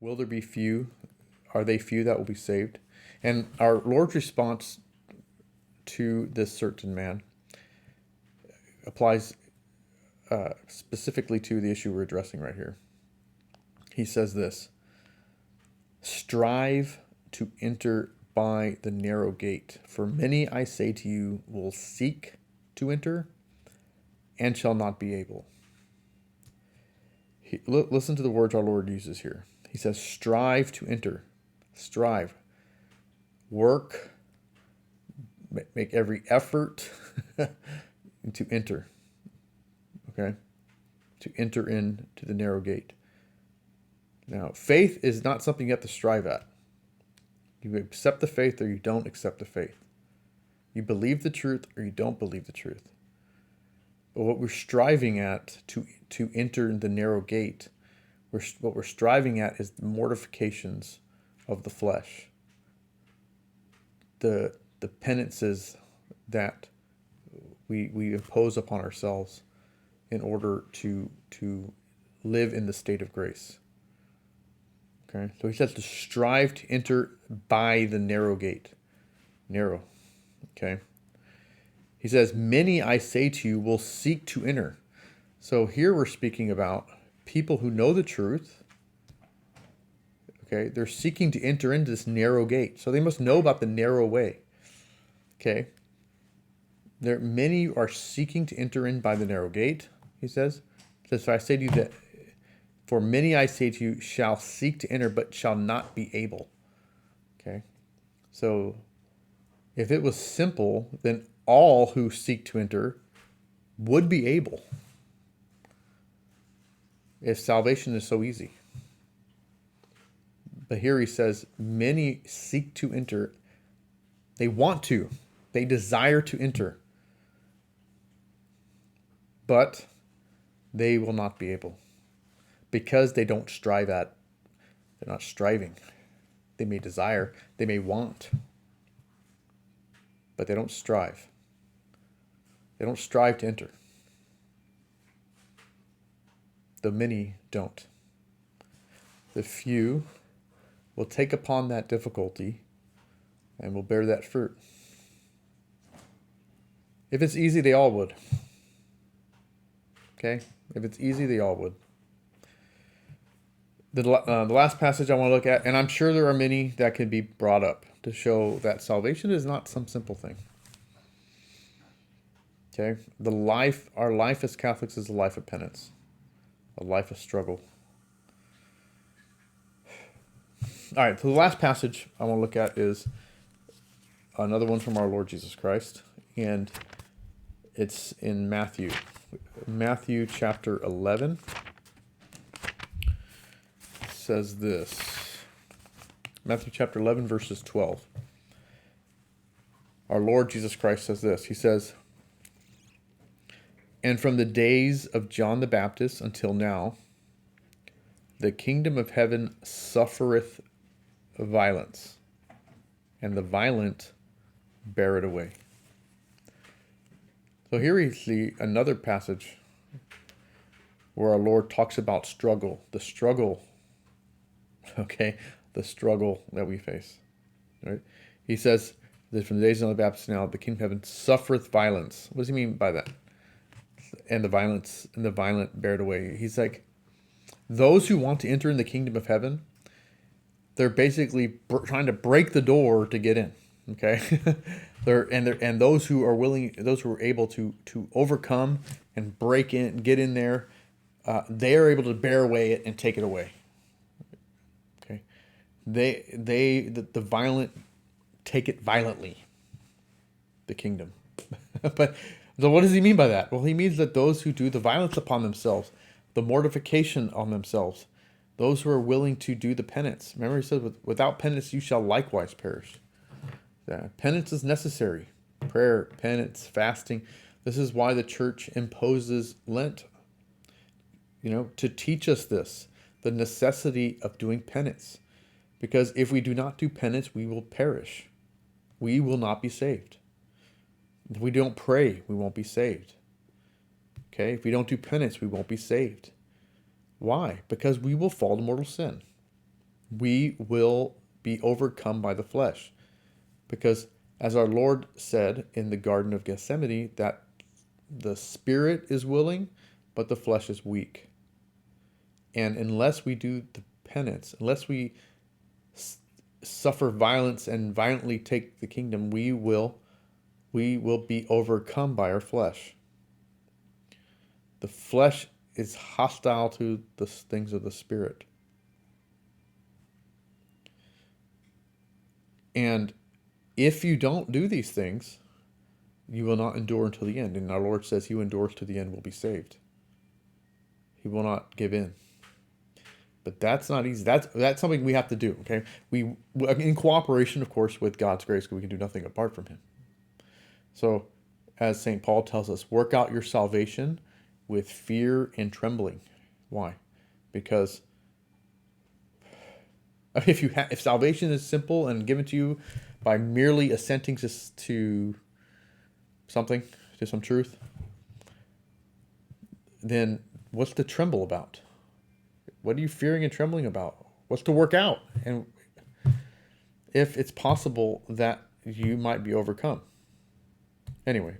Will there be few? Are they few that will be saved? And our Lord's response to this certain man applies specifically to the issue we're addressing right here. He says this: strive to enter by the narrow gate, for many, I say to you, will seek to enter and shall not be able. Listen to the words our Lord uses here. He says, strive to enter. Strive. Work. Make every effort to enter. Okay? To enter into the narrow gate. Now, faith is not something you have to strive at. You accept the faith or you don't accept the faith. You believe the truth or you don't believe the truth. But what we're striving at to enter the narrow gate, what we're striving at is the mortifications of the flesh. The penances that we impose upon ourselves in order to live in the state of grace. Okay, so he says to strive to enter by the narrow gate. Narrow. Okay. He says, many, I say to you, will seek to enter. So here we're speaking about people who know the truth. Okay, they're seeking to enter into this narrow gate. So they must know about the narrow way. Okay. Many are seeking to enter in by the narrow gate, he says. He says, so I say to you that for many, I say to you, shall seek to enter, but shall not be able. Okay. So if it was simple, then all who seek to enter would be able. If salvation is so easy. But here he says, many seek to enter. They want to. They desire to enter. But they will not be able. Because they don't strive at. They're not striving. They may desire. They may want. But they don't strive. They don't strive to enter. The many don't. The few will take upon that difficulty and will bear that fruit. If it's easy, they all would. Okay? If it's easy, they all would. The last passage I want to look at, and I'm sure there are many that can be brought up to show that salvation is not some simple thing. Okay? Our life as Catholics is a life of penance. A life of struggle. All right, so the last passage I want to look at is another one from our Lord Jesus Christ, and it's in Matthew. Matthew chapter 11 says this. Matthew chapter 11, verses 12. Our Lord Jesus Christ says this. He says, and from the days of John the Baptist until now, the kingdom of heaven suffereth violence, and the violent bear it away. So here we see another passage where our Lord talks about struggle, the struggle that we face. Right? He says that from the days of John the Baptist now, the kingdom of heaven suffereth violence. What does he mean by that? And the violent bear it away. He's like, those who want to enter in the kingdom of heaven, they're basically trying to break the door to get in. Okay, and those who are willing, those who are able to overcome and break in, get in there, they are able to bear away it and take it away. Okay, the violent take it violently. The kingdom, but. So what does he mean by that? Well, he means that those who do the violence upon themselves, the mortification on themselves, those who are willing to do the penance. Remember he says, without penance you shall likewise perish. Penance is necessary. Prayer, penance, fasting. This is why the church imposes Lent. To teach us this, the necessity of doing penance. Because if we do not do penance, we will perish. We will not be saved. If we don't pray, we won't be saved. Okay? If we don't do penance, we won't be saved. Why? Because we will fall to mortal sin. We will be overcome by the flesh. Because as our Lord said in the Garden of Gethsemane, that the spirit is willing, but the flesh is weak. And unless we do the penance, unless we suffer violence and violently take the kingdom, we will be overcome by our flesh. The flesh is hostile to the things of the spirit. And if you don't do these things, you will not endure until the end. And our Lord says, he who endures to the end will be saved. He will not give in. But that's not easy. That's something we have to do. Okay, we in cooperation, of course, with God's grace, because we can do nothing apart from Him. So, as St. Paul tells us, work out your salvation with fear and trembling. Why? Because if salvation is simple and given to you by merely assenting to something, to some truth, then what's to tremble about? What are you fearing and trembling about? What's to work out? And if it's possible that you might be overcome. Anyway,